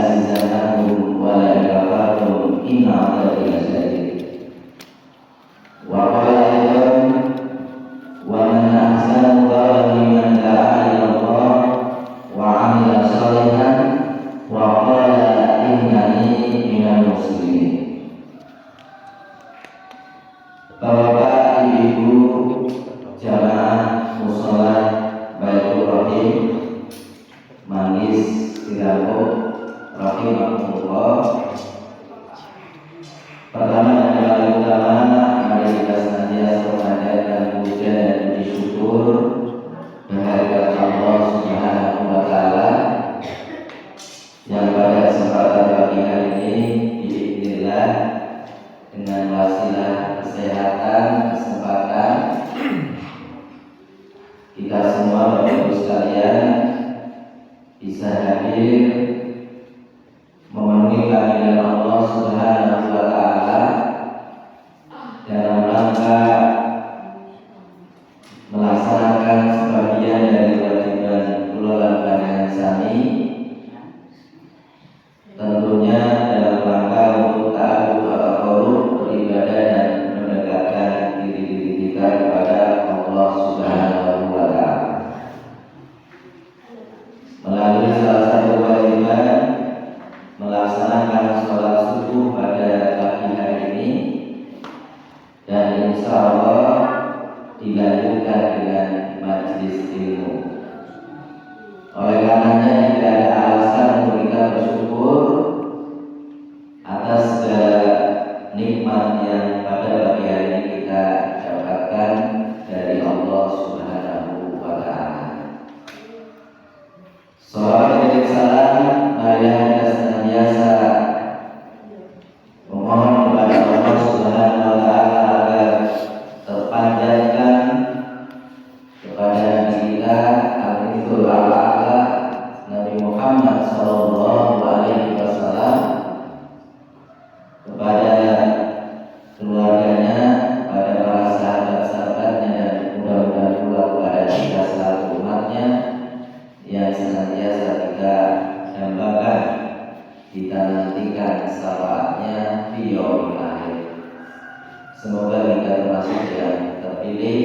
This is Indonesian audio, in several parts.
azizannahum wa la in kafartum inna 'adzabi lasyadid. Wa qala aidan wa man ahsanu qawlan mimman da'a ila Allah wa 'amila shalihan wa qala innani minal muslimin. Bapak, Ibu, jamaah mushola Baitur Rahim Manggis Tirangkut rahimahullah. Pertama dan paling utama, mari kita senantiasa memanjatkan puja dan puji syukur kehadirat Allah Subhanahu wa Ta'ala yang pada kesempatan pagi hari ini diizinkan dengan wasilah kesehatan, kesempatan kita semua Bapak Ibu sekalian bisa hadir memenuhi panggilan Allah Subhanahu wa Ta'ala dalam rangka melaksanakan sebagian dari kewajiban bulan Ramadan Sani, tentunya dalam rangka untuk ta'aruf atau beribadah dan mendekatkan diri kita kepada Allah Subhanahu wa Ta'ala melalui salah satu kewajiban melaksanakan sholat subuh pada pagi hari ini, dan insya Allah dilanjutkan dengan majelis ilmu. Oleh karenanya tidak ada alasan untuk kita bersyukur atas segala nikmat yang pada pagi hari ini kita dapatkan dari Allah Subhanahu wa Ta'ala. Salawat dan salam marilah kita senantiasa memohon kepada Allah Subhanahu wa Ta'ala agar terpanjatkan kepada Nabi kita Al-Hifdzul A'la Nabi Muhammad sallallahu alaihi wasallam, kepada keluarganya, kepada para sahabat-sahabatnya, dan mudah-mudahan pula kepada kita selaku umatnya yang senantiasa kita dambakan, kita nantikan syafaatnya di yaumil akhir. Semoga kita termasuk yang terpilih,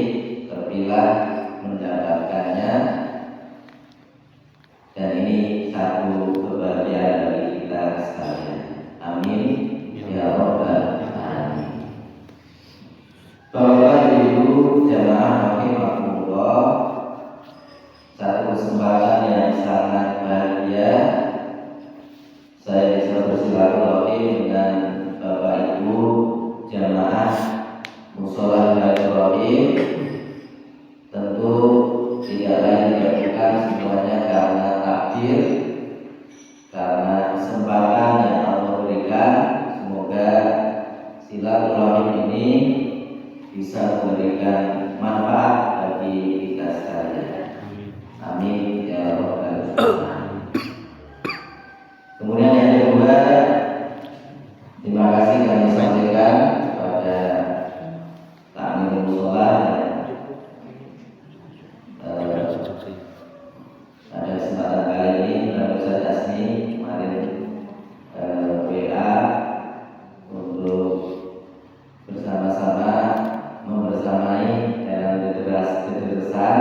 terpilah mendapatkannya, dan ini satu kebahagiaan bagi kita sekalian. Amin ya rabbal alamin. Bapak Ibu jamaah rahimahullah, satu kesempatan yang sangat bahagia saya bisa bersilaturahmi dengan Bapak Ibu jamaah mushola Baitur Rahim. Tentu tidak lain tidak bukan semuanya karena takdir, karena kesempatan yang Allah berikan. Semoga silaturahim ini bisa memberikan manfaat bagi kita sekalian. Amin ya rabbal alamin. Kemudian yang kedua, terima kasih kami sampaikan kepada Ta'amir Mushola pada kesempatan kali ini melalui Ustaz Asmi kemarin WA untuk bersama-sama membersamai dalam ketegasan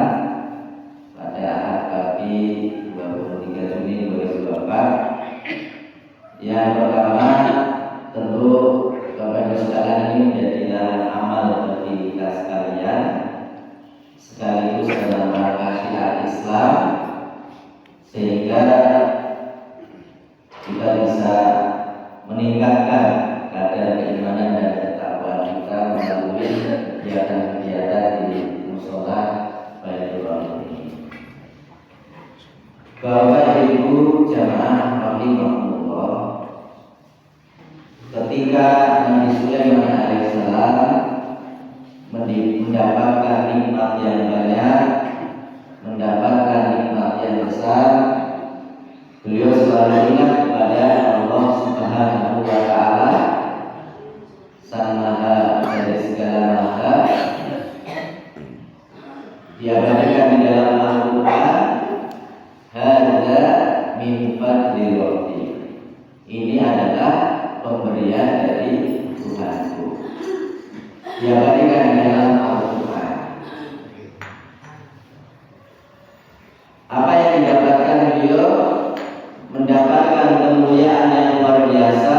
pada Ahad pagi 23 Juni 2024. Yang pertama, tentu Bapak Ibu sekalian, ini menjadi jalan amal bagi kita sekalian, sekaligus dalam rangka syiar Islam, sehingga kita bisa meningkatkan kadar keimanan dan ketakwaan kita melalui kegiatan-kegiatan di mushola Baitur Rahim ini. Bapak Ibu jamaah rahimahullah, ketika Nabi Sulaiman alaihissalam mendapatkan nikmat yang banyak, mendapatkan nikmat yang besar, beliau selalu ingat kepada Allah Subhanahu wa Ta'ala, Sang Maha dari segala maha. Diabadikan di dalam Al-Quran, hadza min fadli rabbi. beliau mendapatkan kemuliaan yang luar biasa,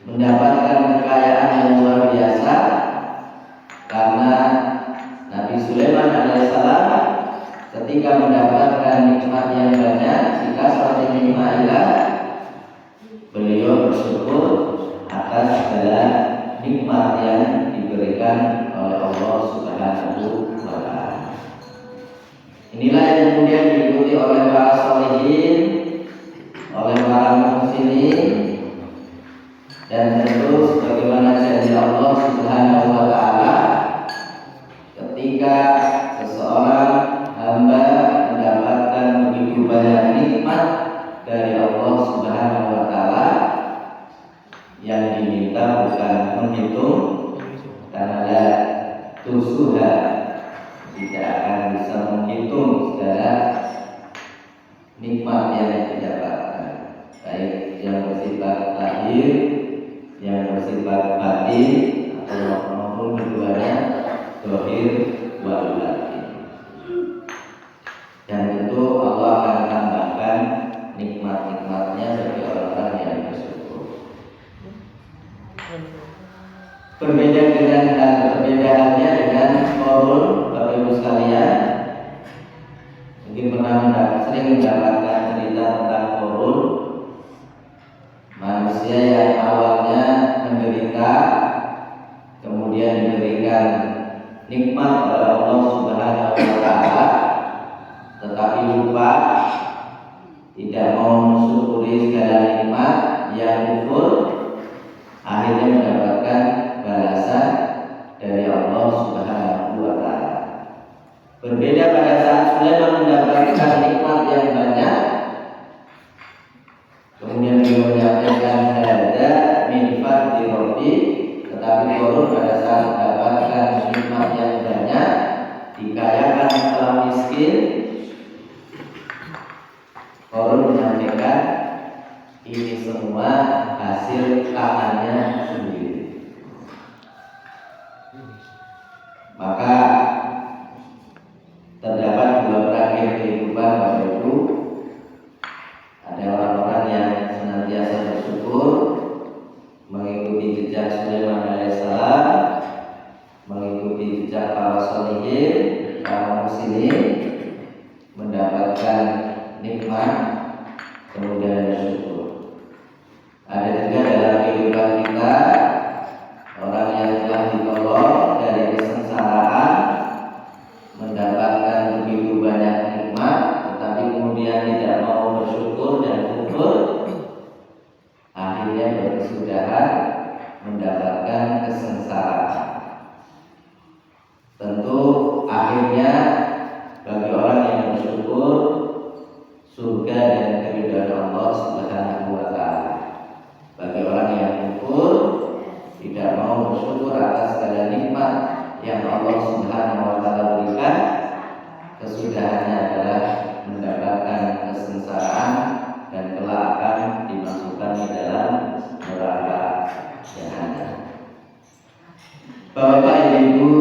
mendapatkan kekayaan yang luar biasa, karena Nabi Sulaiman alaihissalam ketika mendapatkan nikmat yang banyak dikasih nikmatilah, beliau bersyukur atas segala nikmat yang diberikan oleh Allah Subhanahu wa Ta'ala. Inilah yang kemudian diikuti oleh para sholihin, oleh para muhsinin, dan tentu sebagaimana janji Allah Subhanahu wa Ta'ala, ketika seseorang hamba mendapatkan begitu banyak nikmat dari Allah Subhanahu wa Ta'ala, yang diminta bukan menghitung, karena la tusuha, tidak akan bisa menghitung segala nikmat yang didapatkan, baik yang bersifat lahir, yang bersifat batin, atau maupun keduanya, zahir wal batin. Dan tentu Allah akan tambahkan nikmat-nikmatnya bagi orang-orang yang bersyukur. Perbedaannya dengan korun, Bapak Ibu sekalian, mungkin sering mendapatkan cerita tentang korun, manusia yang awalnya menderita, kemudian diberikan nikmat oleh Allah Subhanahu wa Ta'ala, tetapi lupa, tidak mau mensyukuri segala nikmat, yang kufur, akhirnya mendapatkan balasan dari Allah Subhanahu wa Ta'ala. Berbeda pada saat Sulaiman mendapatkan nikmat yang banyak, kemudian beliau menyampaikan hadza min fadli rabbi, tetapi korun pada saat mendapatkan nikmat yang banyak, dikayakan setelah miskin, korun menyampaikan ini semua hasil tangannya sendiri. Maka terdapat dua berakhir kehidupan Bapak Ibu. Ada orang-orang yang senantiasa bersyukur, mengikuti jejak Sulaiman alaihissalam, mengikuti jejak para sholihin, para muhsinin, mendapatkan nikmat kemudian bersyukur. Ada juga dalam kehidupan kita orang yang telah ditolong dari kesengsaraan, mendapatkan begitu banyak nikmat, tetapi kemudian tidak mau bersyukur dan kufur, akhirnya berkesudahan mendapatkan kesengsaraan. Tentu akhirnya bagi orang yang bersyukur, surga dan keridhaan Allah Subhanahu wa Ta'ala. Bagi orang yang kufur, tidak mau bersyukur atas segala nikmat yang Allah Subhanahu wa Ta'ala berikan, kesudahannya adalah mendapatkan kesengsaraan dan kelak akan dimasukkan ke dalam neraka jahanam. Bapak Ibu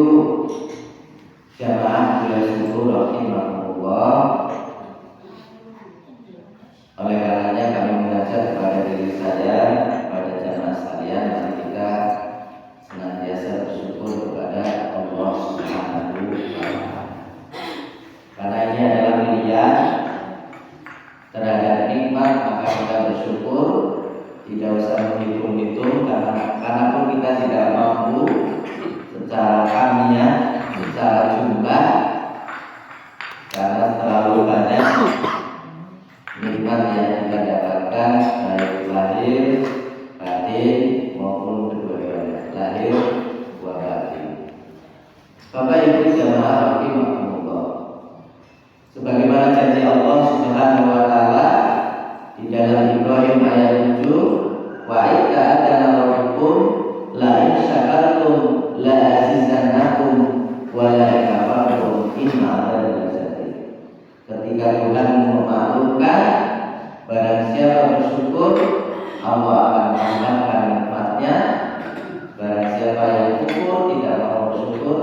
jamaah bulan syukur rahimahullah, oleh karenanya kami mengajak kepada diri saya, kepada jamaah sekalian, mari kita senantiasa bersyukur kepada Allah Subhanahu wa Ta'ala. Karena ini adalah pilihan terhadap nikmat, maka kita bersyukur, tidak usah menghitung-hitung, karena pun kita tidak mampu secara kamiah, secara jumlah, karena terlalu banyak nikmat yang kita dapatkan, baik lahir, batin maupun kedua-duanya, lahir wa batin. Bapak Ibu jamaah rahimahumullah, sebagaimana janji Allah Subhanahu wa Ta'ala di dalam Ibrahim ayat 7, wa idza adana rabbukum la in syakartum la azizannakum wa la in kafartum inna adzabi lasyadid. Ketika Tuhan memaklumkan, barang siapa bersyukur, Allah akan menambahkan nikmatnya. Barang siapa yang kufur, tidak mau bersyukur,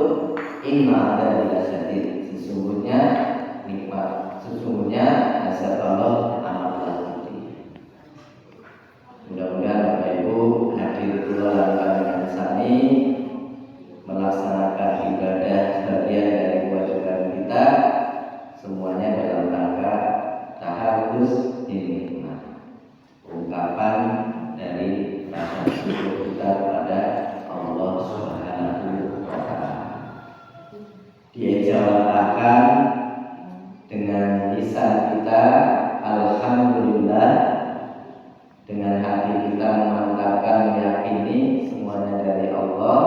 inna adzabi lasyadid, sesungguhnya nikmat, sesungguhnya Jazakallahu amal putih. Mudah-mudahan Bapak Ibu hadir pula dengan sami melaksanakan ibadah bagian dari kewajiban kita semuanya dalam rangka taharus nikmat, ungkapan dari rasa syukur kita kepada Allah Subhanahu wa Ta'ala. Diijawantahkan dengan lisan kita alhamdulillah, dengan hati kita memantapkan meyakini semuanya dari Allah,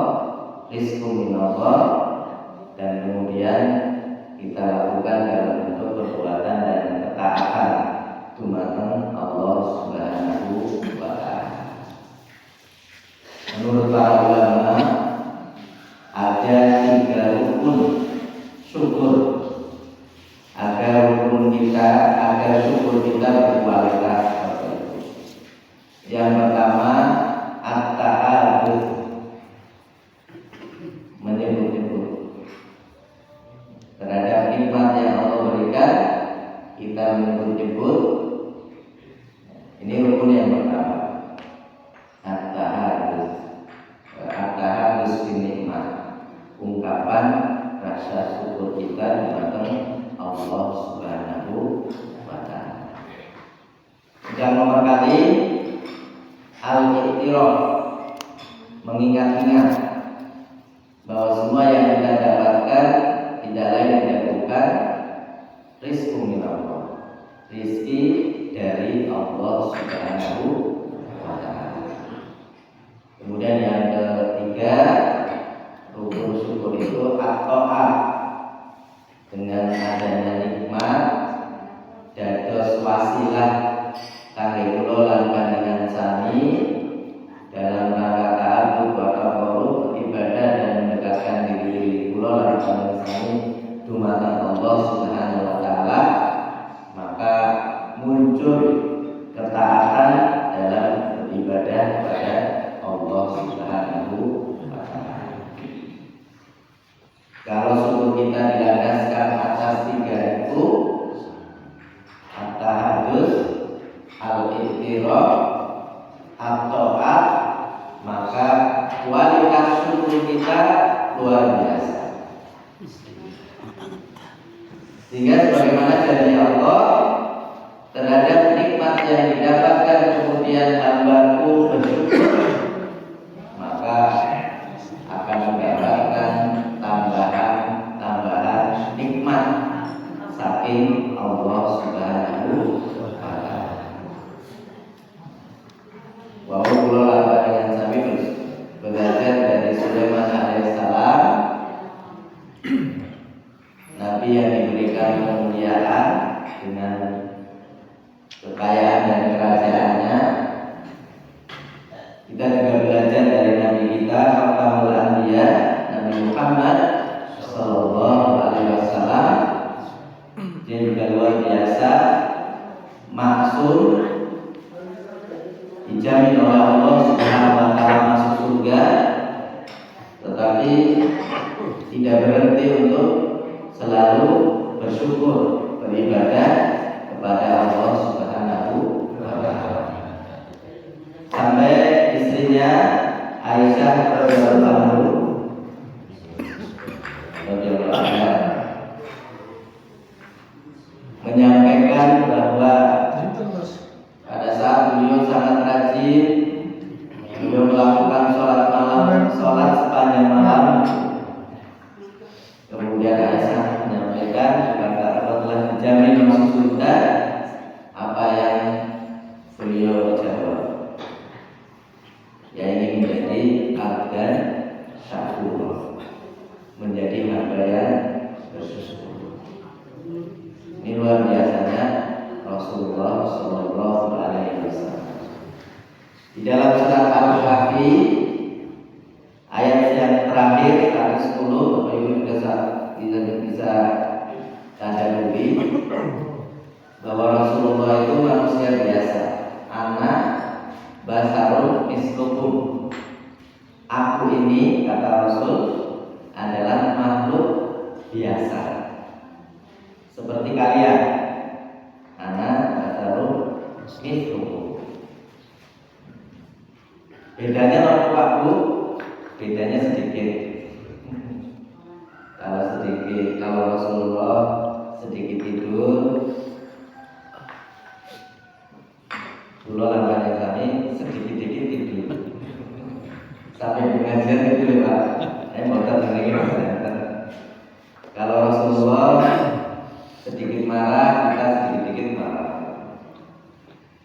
rizqu minallah, dan kemudian kita lakukan dalam bentuk perbuatan dan ketaatan dumateng Allah Subhanahu wa Ta'ala. Menurut para ulama ada 3 rukun syukur agar syukur kita berkualitas. Yang pertama, at-ta'aruf, menyebut-nyebut terhadap nikmat yang Allah berikan, kita menyebut-nyebut. Ini rukun yang pertama, at-ta'aruf binikmat, ungkapan rasa syukur kita kepada Allah Subhanahu wa Ta'ala. Yang nomor kali, al-i'tiraf, mengingat-ingat bahwa semua yang kita dapatkan tidak lain tidak bukan rizqu minallah, rizki dari Allah Subhanahu wa Ta'ala. Kemudian yang ketiga, rukun syukur itu at-ta'ah, dengan adanya nikmat dados wasilah kangge kula lan panjenengan sami dalam rangka ta'abbud wa taqarrub, ibadah dan mendekatkan diri kula lan panjenengan sami dumateng Allah Subhanahu wa Ta'ala, maka muncul ketaatan dalam beribadah kepada Allah Subhanahu wa Ta'ala. Kalau syukur kita dilandaskan atas 3 itu, at-tahadus, al-i'tiraf, at-ta'at, maka kualitas syukur kita luar biasa. Sehingga sebagaimana janji Allah terhadap nikmat yang didapatkan kemudian hambaku bersyukur, maka akan mendapatkan tambahan nikmat saking Allah Subhanahu wa Ta'ala. Wa kula lan dengan sami belajar dari Sulaiman alaihissalam, nabi yang diberikan kemuliaan dengan kekayaan dan kerajaannya. Kita juga belajar dari nabi kita Khatamul Anbiya, Nabi Muhammad sallallahu alaihi wasallam. Dia juga luar biasa, maksum, dijamin oleh Allah Subhanahu wa Ta'ala masuk surga, tetapi tidak berhenti untuk selalu bersyukur, beribadah kepada Allah Subhanahu wa Ta'ala. Sampai istrinya Aisyah radhiyallahu anha menyampaikan bahwa pada saat beliau sangat rajin, beliau melakukan sholat sepanjang malam. Kemudian Aisyah menyampaikan jika telah dijamin masuk surga, apa yang beliau jawab, ya ini menjadi abdan syakur, menjadi hamba yang bersyukur. Ini luar biasanya Rasulullah Sallallahu Alaihi Wasallam. Di dalam surat Al-Kahfi ayat yang terakhir 110, Bapak Ibu juga bisa tadaburi bahwa Rasulullah itu manusia biasa. Anak basarun mislukum, aku ini, kata Rasul, adalah makhluk biasa seperti kalian. Anak Bedanya apa Pak Bu? Bedanya sedikit. Kalau Rasulullah sedikit tidur, Pulau Langkahnya kami sedikit-sedikit tidur. Sampai pengajian itu Pak. Mau datang lagi Pak. Kalau Rasulullah sedikit marah, kita sedikit-sedikit marah.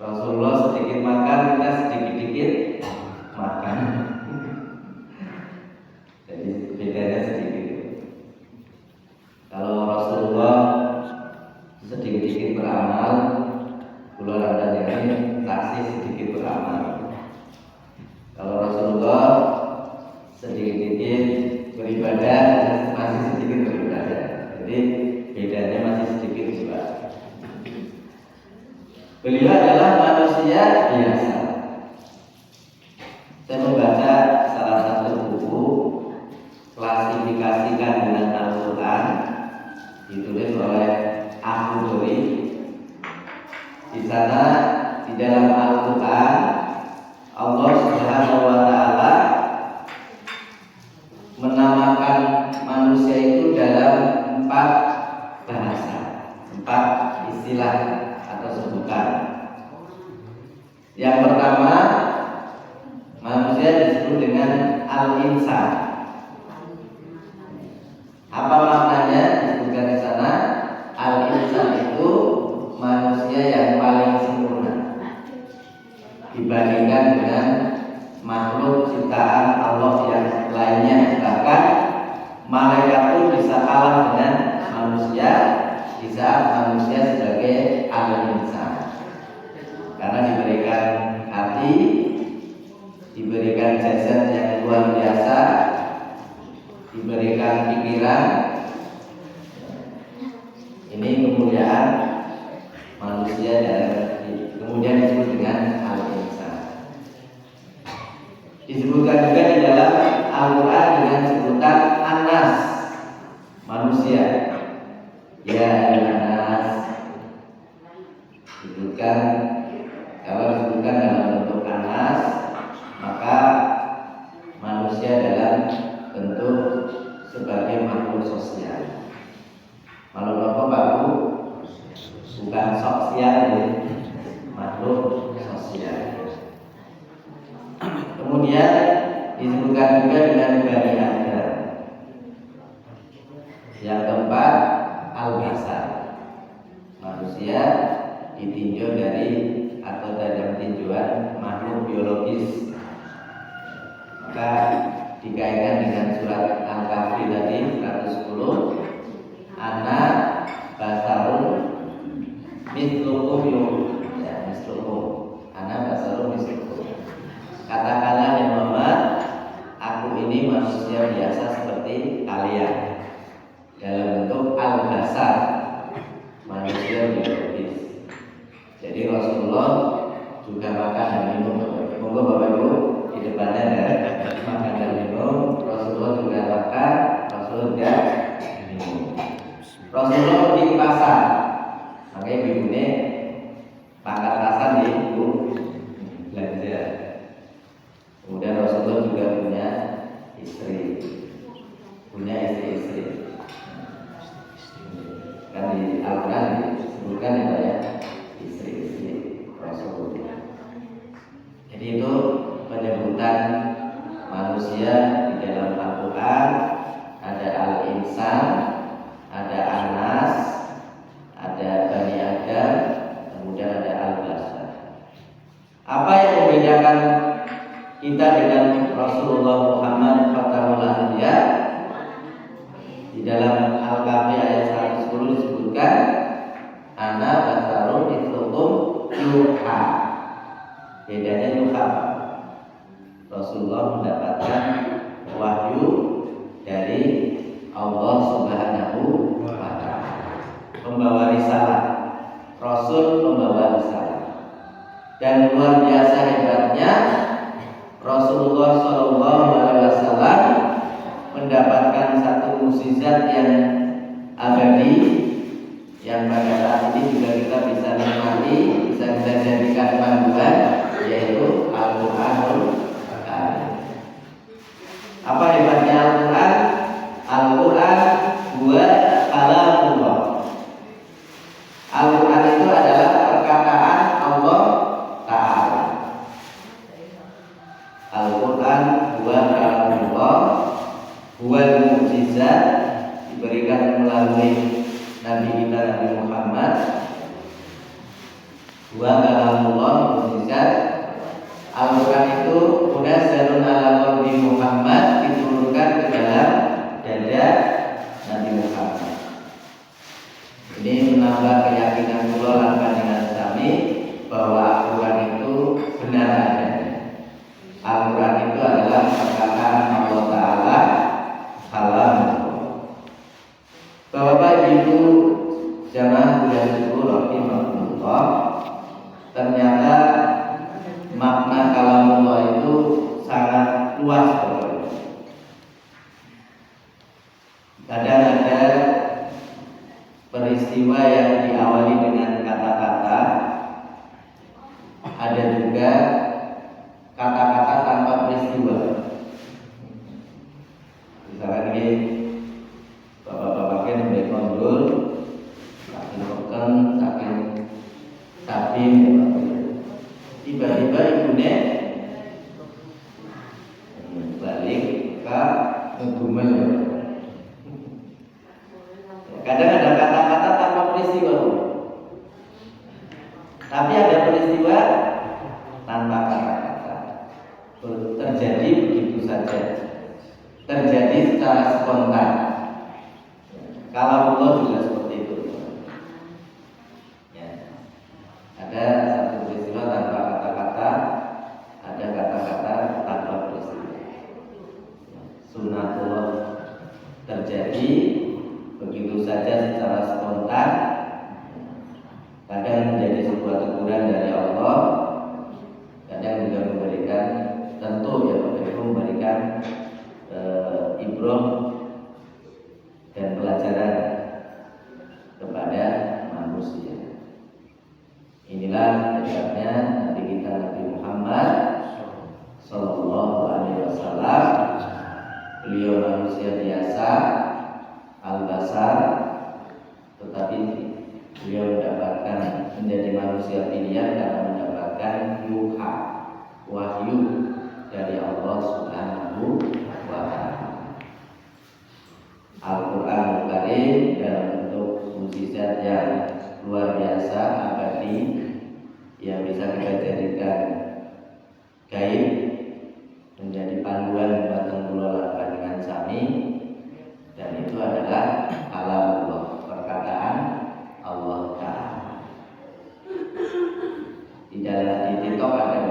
Rasulullah sedikit makan, kita sedikit-sedikit makan. Jadi bedanya sedikit. Kalau Rasulullah sedikit-sedikit beramal, Pulau Langkahnya ini masih sedikit beramal. Kalau Rasulullah sedikit-sedikit beribadah, masih sedikit beribadah. Jadi bedanya masih sedikit juga. Beliau adalah manusia biasa. Saya membaca salah satu buku klasifikasi kandungan Al-Quran, ditulis oleh Al-Qurtubi. Di sana di dalam Al-Quran Allah Subhanahu wa Ta'ala menamakan manusia itu dalam 4 bahasa, 4 istilah atau sebutan. Yang pertama, manusia disebut dengan al-insan. Apa maknanya disebutkan di sana? Al-insan itu manusia yang paling sempurna dibandingkan dengan makhluk ciptaan Allah yang lainnya. Bahkan malaikat pun bisa kalah dengan manusia di saat manusia sebagai al-insan, karena diberikan hati, diberikan jasad yang luar biasa, diberikan pikiran. Ini kemuliaan manusia dan kemudian disebut dengan al-insan. Disebutkan juga di dalam Al-Quran dengan sebutan Anas, manusia. Ya Anas, disebutkan. Kalau disebutkan dalam bentuk Anas, maka manusia dalam bentuk sebagai makhluk sosial. Makhluk apa Pak Bu? Bukan sosial, makhluk sosial. Kemudian disebutkan juga dengan Bani Adam. Yang keempat, al-basar, manusia ditinjau dari atau dalam tinjauan makhluk biologis. Maka dikaitkan dengan surat Al-Kahfi tadi 110, ana basarun mislukum, ya mislukum, ana basarun mislukum. Katakanlah ya Muhammad, aku ini manusia biasa seperti kalian, dalam bentuk al-basar, manusia biologis. Jadi Rasulullah juga makan dan minum. Monggo Bapak Ibu di depannya ada makan dan minum. Rasulullah juga makan, Rasulullah juga minum. Rasulullah pergi ke pasar, makanya ibunya pangkat pasar di ibu belanja. Kemudian Rasulullah juga punya istri, punya istri-istri. Kan di Al-Quran disebutkan ya, istri-istri Rasulullah. Jadi itu penyebutan manusia di dalam Al-Quran. Ada al-insan, ada Anas, ada Bani Adam, kemudian ada al-basar. Apa yang membedakan kita dengan Rasulullah Muhammad Fathul Anbiya? Di dalam Al-Kahfi ayat 110 disebutkan ana basarun mithlukum yuha. Bedanya yuha, Rasulullah mendapatkan wahyu dari Allah Subhanahu wa Ta'ala, pembawa risalah, Rasul pembawa risalah. Dan luar biasa hebatnya Rasulullah SAW mendapatkan satu mukjizat yang abadi, yang pada saat ini juga kita bisa nikmati, bisa kita jadikan panduan, yaitu Al-Quranul Karim. Wa kalamullah mukjizat. Al-Quran itu munazzalun ala qalbi Muhammad, diturunkan ke dalam dada Nabi Muhammad. Ini menambah keyakinan kula lan panjenengan sami bahwa Al-Quran itu benar adanya. Al-Quran itu adalah perkataan Allah Ta'ala, kalam. Bapak Ibu jamaah bulan syukur rahimahullah, ternyata makna kalamullah itu sangat luas. Kadang ada peristiwa yang diawali dengan kata-kata, ada juga kata-kata tanpa peristiwa. Misalkan ini bapak-bapaknya memberi kondul, saking peken, saking tabim, tiba-tiba ibunya balik ke ngegumel. Kadang ada kata-kata tanpa peristiwa, tapi ada peristiwa tanpa kata-kata. Terjadi begitu saja, terjadi secara spontan. Kalau Allah juga seperti itu. Ya. Ada satu peristiwa tanpa kata-kata, ada kata-kata tanpa peristiwa. Sunnatullah terjadi begitu saja secara spontan, kadang menjadi sebuah teguran dari Allah, kadang juga memberikan, tentu ya itu memberikan ibrah dan pelajaran kepada manusia. Inilah hebatnya Nabi kita Nabi Muhammad Sallallahu Alaihi Wasallam. Beliau manusia biasa, al-basar, tetapi beliau mendapatkan menjadi manusia pilihan karena mendapatkan yuha, wahyu dari Allah Subhanahu wa Ta'ala. Al-Quran Karim dalam bentuk mukjizat yang luar biasa, abadi, yang bisa kita jadikan gaib, menjadi panduan batang kula panjenengan sami. Dan itu adalah kalamullah, perkataan Allah Ta'ala. Di dalam di TikTok ada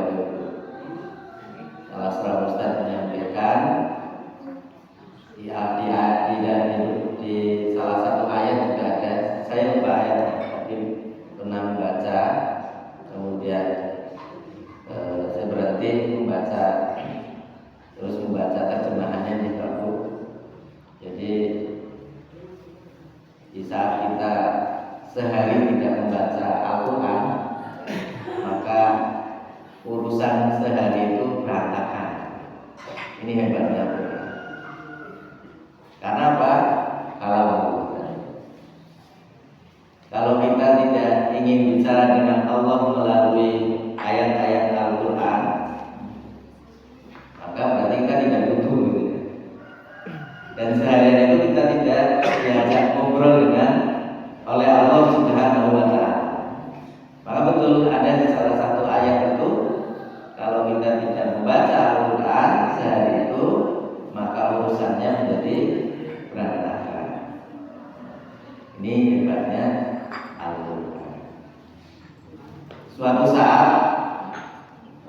salah seorang ustaz menyampaikan di salah satu ayat juga ada, saya lupa ayatnya, tapi pernah membaca, kemudian saya berhenti membaca, terus membaca terjemahannya di buku. Jadi di saat kita sehari tidak membaca Al-Quran, maka urusan sehari itu berantakan. Ini hebatnya. Karena apa? Kalau kita tidak ingin bicara dengan Allah melalui ayat-ayat Al-Quran, maka berarti kita tidak butuh. Dan seharian itu kita tidak diajak ngobrol dengan oleh Allah Subhanahu wa Ta'ala. Maka betul ada di salah satu ayat itu, kalau kita tidak membaca Al-Quran sehari itu, maka urusannya menjadi berantakan. Ini hebatnya Al-Quran. Suatu saat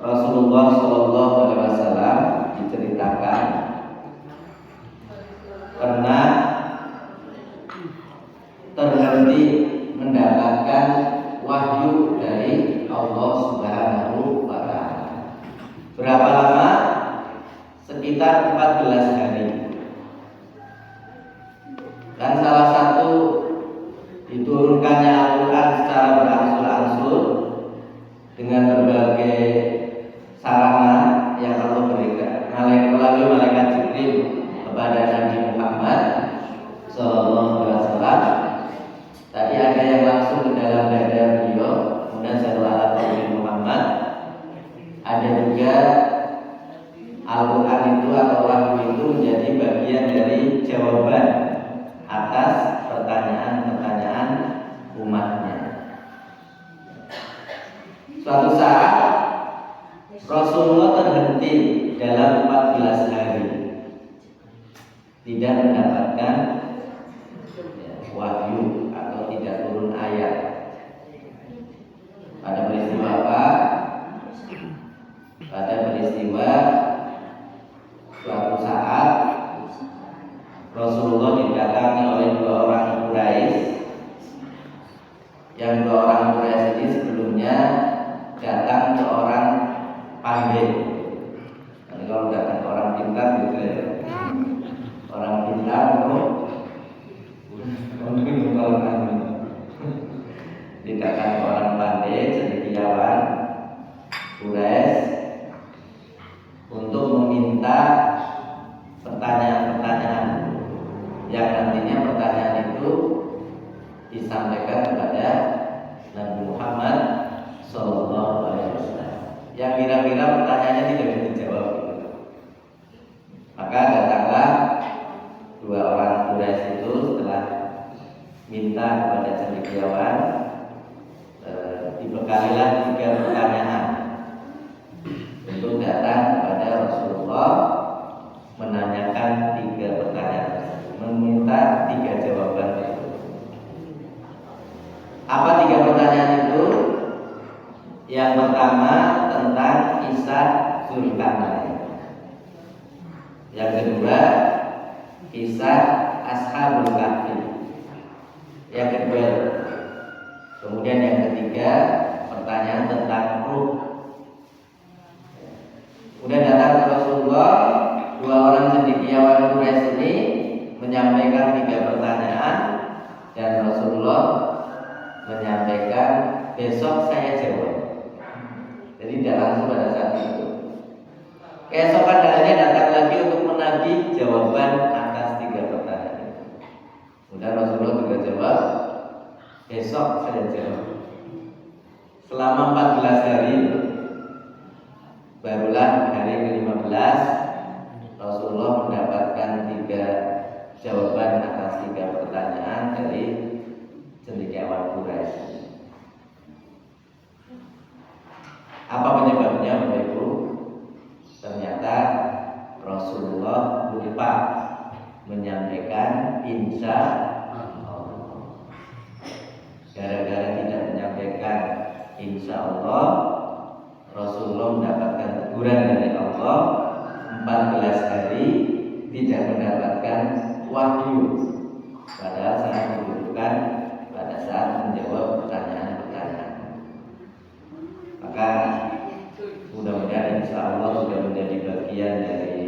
Rasulullah Shallallahu Alaihi Wasallam diceritakan pernah terhenti mendapatkan wahyu dari Allah Subhanahu wa Ta'ala. Berapa lama? Sekitar 14 hari. Dan salah satu diturunkannya Al-Quran secara berangsur-angsur dengan berbagai sarana Suatu saat Rasulullah terhenti dalam 14 hari, tidak mendapatkan wahyu atau tidak turun ayat. Pada peristiwa apa? Pada peristiwa suatu saat Rasulullah didatangi oleh 2 orang Quraisy. Yang 2 orang Quraisy ini sebelumnya datang ke orang pandai. Nanti kalau datang ke orang pintar gitu ya. Orang pintar mungkin kalau kami didatang ke orang pandai, cendekiawan Quraisy untuk meminta pertanyaan-pertanyaan yang nantinya pertanyaan itu disampaikan kepada Nabi Muhammad Sallallahu Alaihi Wasallam. Yang kira-kira pertanyaannya tidak bisa dijawab. Maka datanglah 2 orang Quraisy itu setelah minta kepada cendekiawan, dibekalilah 3 pertanyaan untuk datang kepada Rasulullah, menanyakan 3 pertanyaan, meminta 3 jawaban. Apa 3 pertanyaan itu? Yang pertama tentang kisah Zulkarnain. Yang kedua kisah Ashabul Kahfi. Yang kedua, kemudian yang ketiga pertanyaan tentang ruh. Udah datang ke Rasulullah, 2 orang cendekiawan Quraisy ini menyampaikan 3 pertanyaan dan Rasulullah menyampaikan besok saya jawab. Jadi tidak langsung pada saat itu. Keesokan harinya datang lagi untuk menagih jawaban atas 3 pertanyaan. Kemudian Rasulullah juga jawab, besok saya jawab. Selama 14 hari, barulah hari ke-15 Rasulullah mendapatkan 3 jawaban atas 3 pertanyaan dari cendekiawan Quraisy. Apa penyebabnya, Bapak Ibu? Ternyata Rasulullah lupa menyampaikan insya Allah. Gara-gara tidak menyampaikan insya Allah, Rasulullah mendapatkan teguran dari Allah 14 hari tidak mendapatkan wahyu. Padahal sangat dibutuhkan pada saat menjawab pertanyaan-pertanyaan. Maka mudah-mudahan insya Allah sudah menjadi bagian dari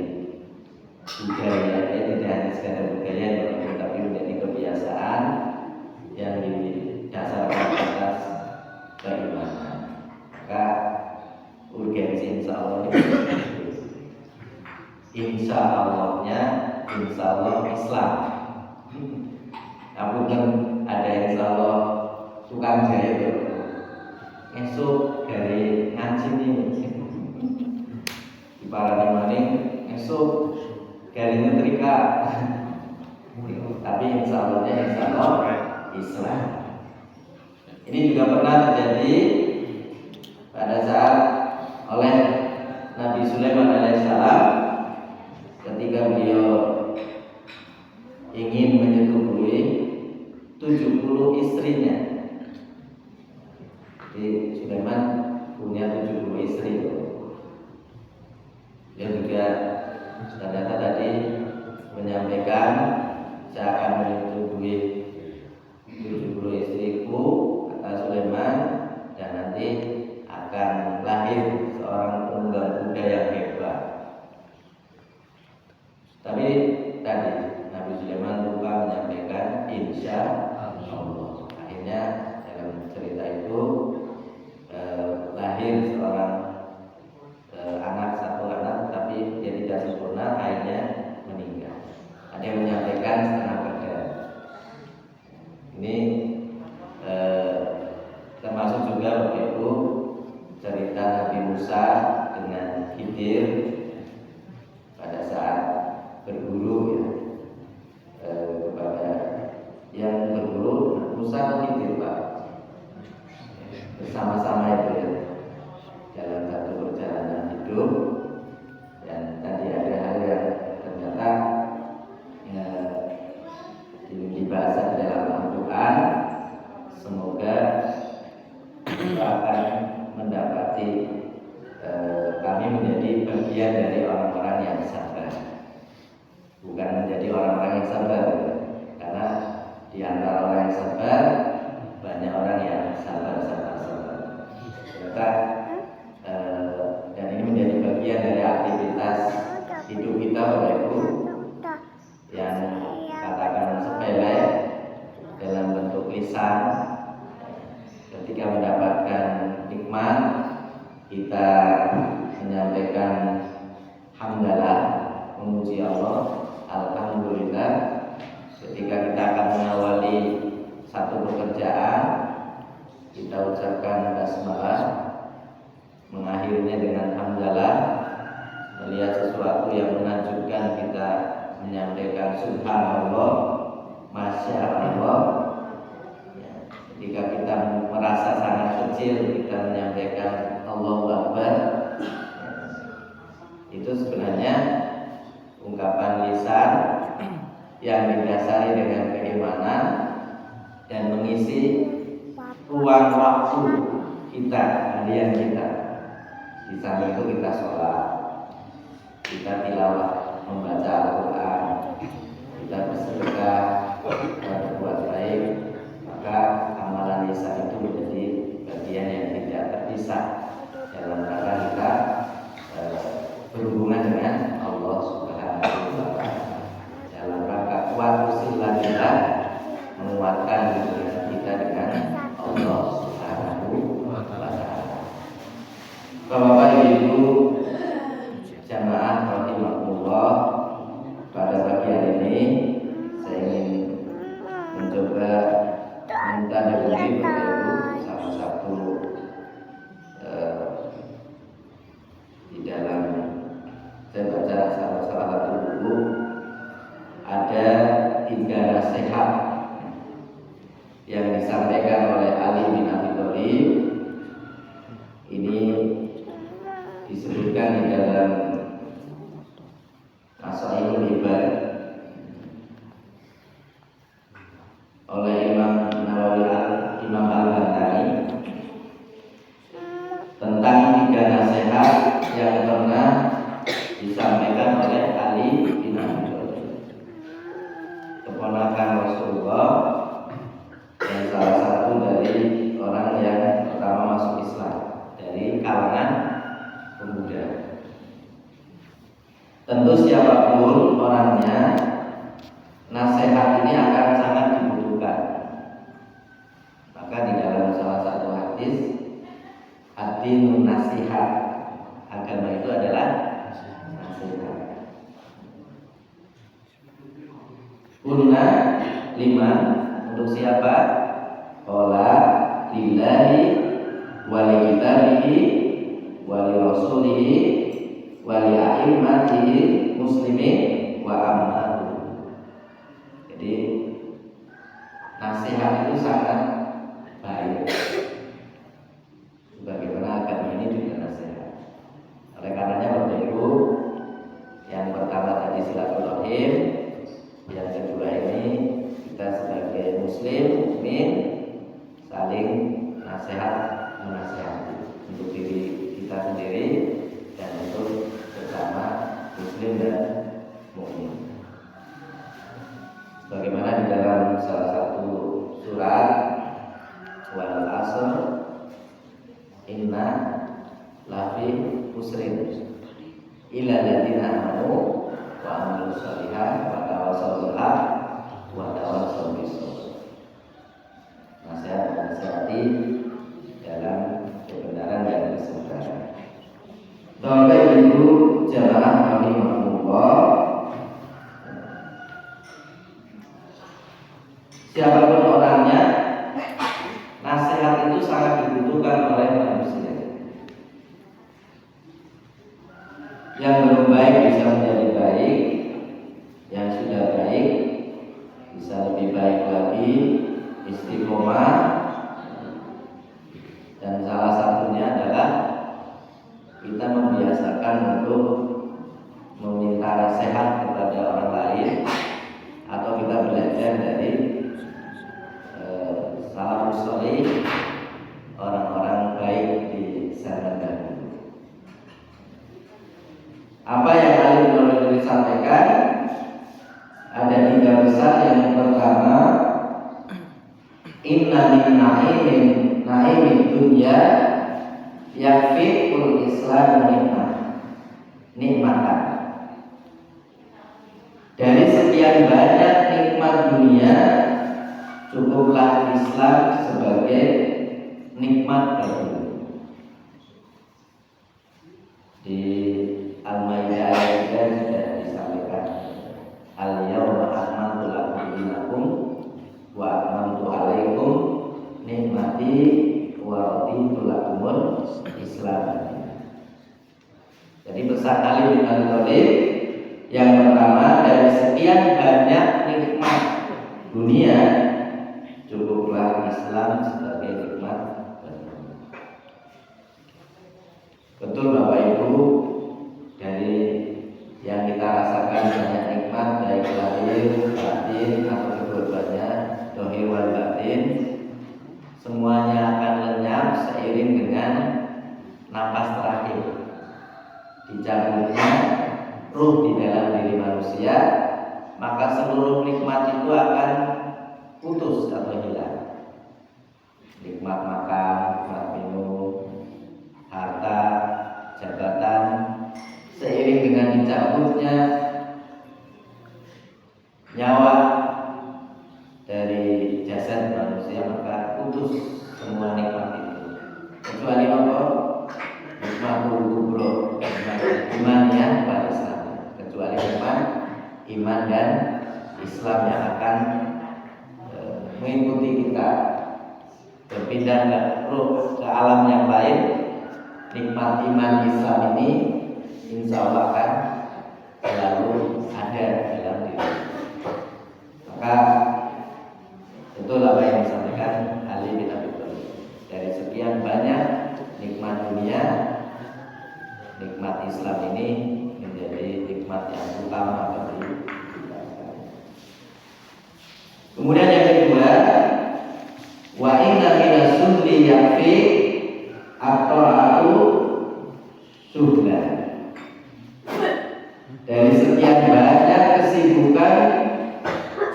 budaya, tidak hanya sekadar budaya, tapi menjadi kebiasaan yang didasarkan atas keimanan. Maka urgensi insya Allah ini, insya Allahnya insya Allah Islam. Namun kan ada insya Allah tukang jahit itu esok dari ngaji nih di para maning, esok dari nyetrika. Tapi insya Allahnya insya Allah Islam. Ini juga pernah terjadi pada saat oleh Nabi Sulaiman alaihissalam ketika beliau ingin menyetubuhi 70 istrinya. Jadi Sulaiman punya 70 istri. Dia juga ternyata tadi menyampaikan, saya akan menyetubuhi 70 istriku, kata Sulaiman, dan nanti akan lahir seorang penunggang kuda yang hebat. Tapi tadi Nabi Sulaiman lupa menyampaikan insya Allah. Akhirnya dalam cerita itu lahir seorang satu anak, tapi dia tidak sempurna, akhirnya meninggal. Ada yang menyampaikan setengah badan. Ini termasuk juga Bapak Ibu cerita Nabi Musa dengan Khidir pada saat berguru kepada yang berguru Musa dan Khidir, Pak, bersama-sama itu ya. hidup. Dan tadi ada hal yang ternyata dibahas di dalam Al-Quran. Semoga kita akan mendapati kami menjadi bagian dari orang-orang yang sabar, bukan menjadi orang-orang yang sabar, karena di antara orang yang sabar banyak orang yang sabar. Ternyata dan ini menjadi bagian dari aktivitas hidup kita, Bapak Ibu, yang katakan sepele dalam bentuk lisan. Ketika mendapatkan nikmat, kita menyampaikan hamdalah, memuji Allah, alhamdulillah. Ketika kita akan mengawali satu pekerjaan, kita ucapkan basmalah, mengakhirinya dengan hamdalah. Melihat sesuatu yang menakjubkan, kita menyampaikan subhanallah, masya Allah. Ketika kita merasa sangat kecil, kita menyampaikan Allahu Akbar. Itu sebenarnya ungkapan lisan yang didasari dengan keimanan dan mengisi ruang waktu kita, harian kita. Di samping itu kita sholat, kita tilawah, membaca Al-Quran, kita bersedekah, kita berbuat baik, maka amalan lisan itu menjadi bagian yang tidak terpisah dalam rangka kita berhubungan dengan Allah Subhanahu wa Ta'ala, dalam rangka kuat usilah kita menguatkan hubungan kita dengan Allah Subhanahu wa Ta'ala. Bapak Ibu jamaah rahimahullah, pada pagi hari ini saya ingin mencoba minta dari Bapak Ibu salah satu di dalam saya baca salah satu buku ada 3 nasihat yang disampaikan oleh Ali bin Abi Thalib. Ini disebutkan di dalam Nasaihul Ibad oleh Imam Nawawi Imam Al-Bantani tentang 3 nasihat yang pernah disampaikan oleh Ali bin Abi Thalib, keponakan Rasulullah dan salah satu dari orang yang pertama masuk Islam dari kalangan pemuda. Tentu siapapun orangnya, nasihat ini akan sangat dibutuhkan. Maka di dalam salah satu hadis, ad-dinu nasihat, agama itu adalah nasihat. Qulna liman, untuk siapa? Qala lillahi wa li kitabihi wa li rasulihi wa li a'immatihi muslimin wa ammatu. Jadi nasihat itu sangat baik. Bagaimana agama ini juga nasihat. Oleh karenanya Bapak Ibu, yang pertama tadi silaturahim, yang kedua ini kita sebagai muslim mukmin saling nasihat menasihati untuk diri kita sendiri dan untuk bersama muslim dan mukmin. Bagaimana di dalam salah satu surat wal asr inna lafi usrin illa alladziina amanu wa amilus shalihat wa tawassaw bil haqq wa tawassaw bis sabr. Nasihat menasihati dalam kebenaran dan kesabaran. Bapak Ibu jamaah rahimahullah, siapapun orangnya, nasihat itu sangat dibutuhkan oleh manusia. Yang belum baik bisa menjadi baik, yang sudah baik bisa lebih baik lagi, istiqomah. Dan salah satunya adalah kita kita membiasakan untuk meminta nasihat kepada orang lain, atau kita belajar dari salafus shalih, orang-orang baik di zaman dahulu. Apa yang Ali bin Abi sampaikan ada 3 besar. Yang pertama, inna min na'imin dunya yakfi'ul islam nikmatan. Dari sekian banyak nikmat dunia, cukuplah Islam sebagai nikmat bagimu. Di Al-Maidah ayat 3 sudah disampaikan, al-yawma akmaltu lakum dinakum wa atmamtu alaikum nikmati wa raditu lakumul Islam. Jadi pesan Ali bin Abi Thalib yang pertama, dari sekian banyak nikmat dunia, cukuplah Islam sebagai nikmat. Betul Bapak Ibu, dari yang kita rasakan banyak nikmat, baik lahir, batin, atau kedua-duanya, dohir wal batin, semuanya akan lenyap seiring dengan napas terakhir, dicabutnya ruh di dalam diri manusia, maka seluruh nikmat itu akan putus atau hilang. Nikmat makan, nikmat minum, harta, jabatan, seiring dengan dicabutnya nyawa dari jasad manusia, maka putus semua nikmat itu, kecuali apa? Nikmatul kubro, imannya pada Islam, kecuali iman dan Islam yang akan mengikuti kita berpindah ke alam yang lain. Nikmat iman Islam ini insya Allah akan selalu ada dalam diri. Maka betul apa yang disampaikan Ali bin Abi Thalib, dari sekian banyak nikmat dunia, nikmat Islam ini menjadi nikmat yang utama bagi kita. Kemudian yang kedua, wa inna mina sunni yakfi at-ta'atu suhla. Dari sekian banyak kesibukan,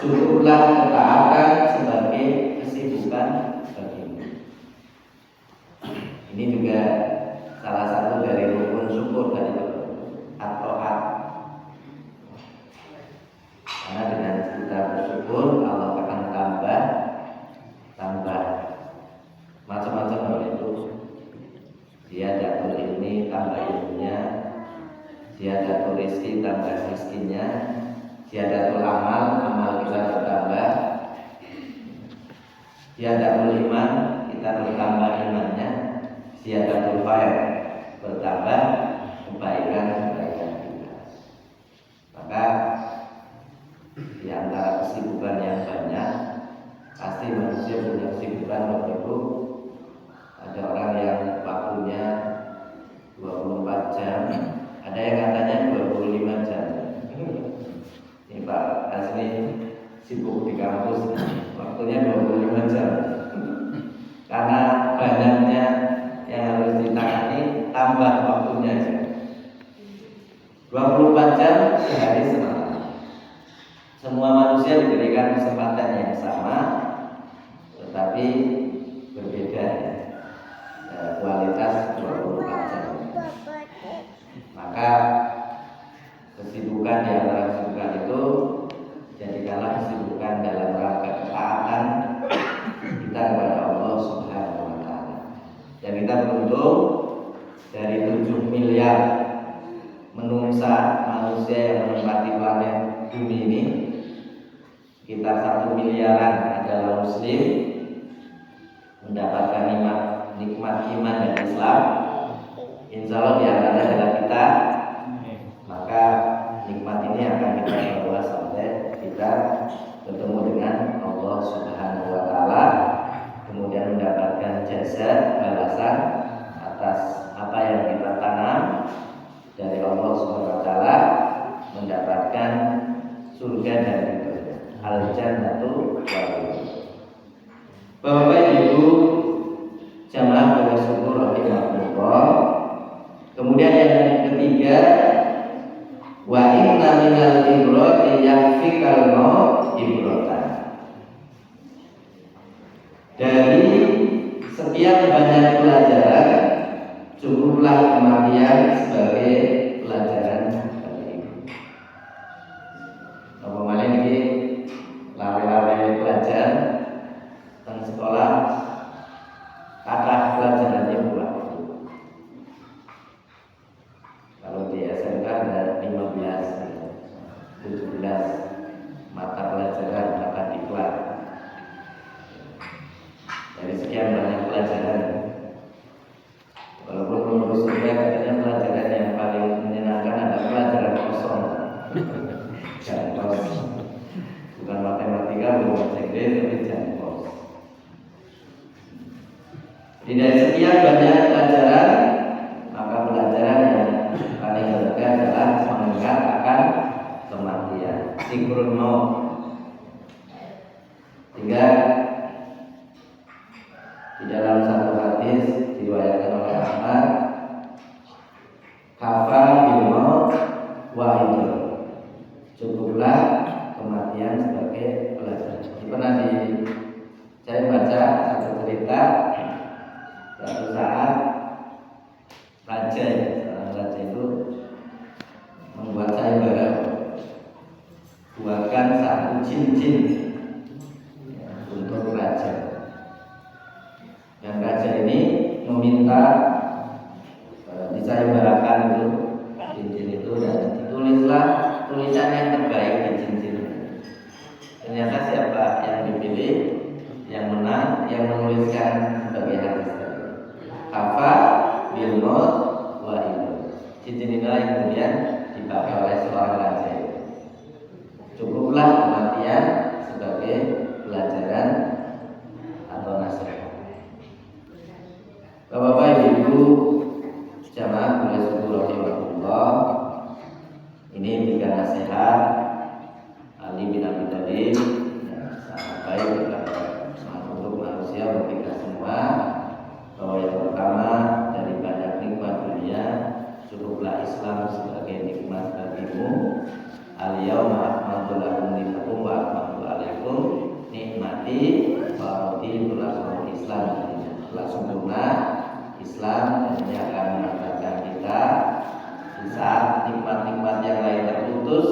cukuplah ketaatan sebagai kesibukan bagimu. Ini juga salah satu dari rukun syukur tadi, at-ta'at. Karena dengan kita bersyukur, Allah akan tambah macam-macam, itu ziyadatul ilmi, tambah ilmunya, ziyadatul rizki, tambah rizkinya, ziyadatul amal kita bertambah, ziyadatul iman, kita bertambah imannya, ziyadatul khair, bertambah kebaikan kita. Maka di antara kesibukan yang banyak, pasti manusia punya kesibukan waktu. Ada orang yang waktunya 24 jam, ada yang katanya 25 jam. Ini Pak Asmi sibuk di kampus, waktunya 25 jam. Karena banyaknya yang harus ditangani, tambah waktunya 24 jam sehari semalam. Semua manusia diberikan kesempatan yang sama, tetapi berbeda kualitas 24 jam. Maka kesibukan di antara kesibukan itu jadikanlah kesibukan dalam rangka ketaatan kita kepada Allah Subhanahu wa Ta'ala. Dan kita beruntung dari 7 miliar menungsa manusia yang menempati planet bumi ini, sekitar 1 miliaran adalah Muslim, mendapatkan nikmat iman dan Islam. Insya Allah di antaranya adalah kita. Maka nikmat ini akan kita bawa sampai kita bertemu dengan Allah Subhanahu wa Ta'ala, kemudian mendapatkan jasa balasan atas apa yang kita tanam Bapak Ibu jamaah pada syukur rahimahullah. Kemudian yang ketiga, wa inna minal ibrati yakfikal maut ibratan. Dari sekian banyak pelajaran, cukuplah kematian sebagai pelajaran bagi ibu. Ngomong-ngomong ini lari-lari pelajar tentang sekolah, kata pelajarannya pula. Kalau di SMK ada 15, 17 mata pelajaran, mata diklat. Dari sekian banyak pelajaran, walaupun menurut saya katanya pelajaran yang paling menyenangkan adalah pelajaran kosong. Jangan kosong. Bukan matematika, bukan bahasa Inggris, tapi jangan kosong. Dari sekian banyak pelajaran, maka pelajaran yang paling berharga adalah mengingat akan kematian, sikrul maut. Sehingga di dalam satu hadis diriwayatkan oleh Ahmad, kafa bil maut wahidun, cukuplah kematian sebagai pelajaran. Pernah saya baca satu cerita. Suatu saat seorang raja itu membuat sayembara, buatkan satu cincin untuk raja. Yang raja ini meminta disayembarakan itu cincin itu dan ditulislah tulisan yang terbaik di cincin. Ternyata siapa yang dipilih, yang menang, yang menuliskan sebagai hadis apa bil maut wa hidup. Cincin inilah yang kemudian dipakai oleh seorang raja. Cukuplah kematian sebagai pelajaran atau nasihat. Bapak Ibu jamaah pada syukur rahimahullah. Ini 3 nasihat Ali bin Abi Thalib yang sangat baik untuk manusia, untuk kita semua. Bahwa yang pertama, dari banyak nikmat dunia, cukuplah Islam sebagai nikmat bagimu. Al-yawma akmaltu lakum dinakum wa akmaltu alaikum nikmati wa raditu lakum Islam. Telah sempurna Islam, dan ini akan mengantarkan kita di saat nikmat-nikmat yang lain terputus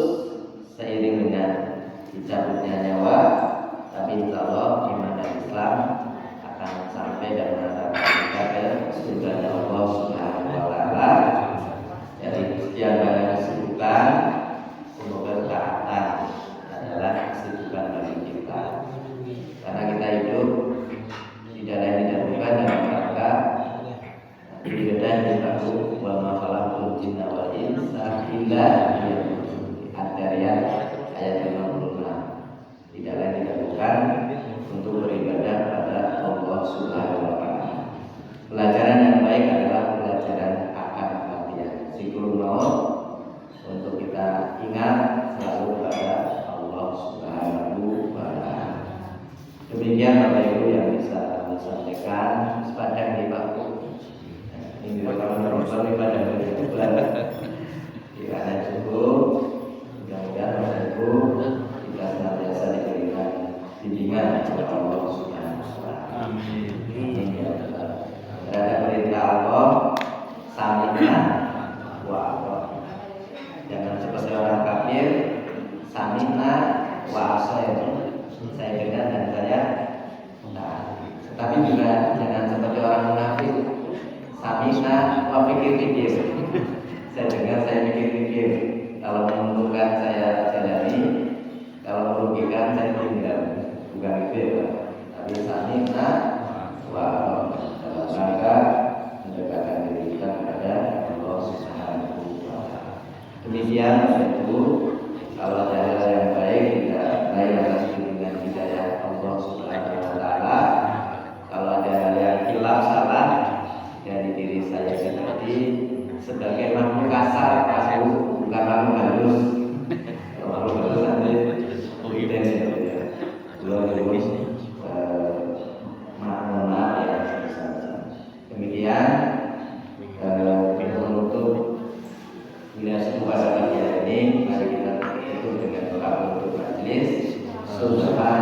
seiring dengan dicabutnya nyawa, tapi insya Allah iman dan Islam akan sampai dan mengantarkan kita ke surga Allah Subhanahu wa Ta'ala. Dari sekian banyak kesibukan, semoga ketaatan adalah kesibukan bagi kita, karena kita hidup tidak lain tidak bukan dalam rangka ibadah yang tahu wa ma khalaqtul jinna wal insa illa liya'budun. Ayat 56. Tidak lain tidak bukan untuk beribadah pada Allah Subhanahu wa Ta'ala. Pelajaran yang baik adalah pelajaran akan kematian, sikrul maut, untuk kita ingat selalu pada Allah Subhanahu wa Ta'ala. Demikian Bapak Ibu yang bisa kami sampaikan. Sepanjang di Pak ini kalau pada bulan kiranya cukup. Mudah-mudahan Bapak Ibu kita senantiasa diberikan bimbingan oleh Allah Subhanahu wa Ta'ala. Amin. Ada perintah Allah, sami'na wa ata'na. Jangan seperti orang kafir, sami'na wa ata'na. Saya dengar dan saya tapi juga jangan seperti orang munafik, sami'na wa pikir-pikir. Saya dengar, saya pikir-pikir. Kalau menguntungkan saya jalani, kalau merugikan saya tinggal. Bukan itu ya, tapi sami'na wa dalam rangka mendekatkan diri kita kepada Allah Subhanahu wa Ta'ala. Demikian Bapak Ibu, kalau ada hal yang baik kita lain atas bimbingan hidayah Allah Subhanahu wa Ta'ala. Kalau ada hal yang hilaf salah dari diri saya pribadi sebagai makhluk kasar, bukan makhluk halus. Kalau makhluk halus nanti mungkin ya. Belum demikian untuk wilayah puasa pagi hari ini, mari kita tutup dengan doa penutup majelis. Subhanallah.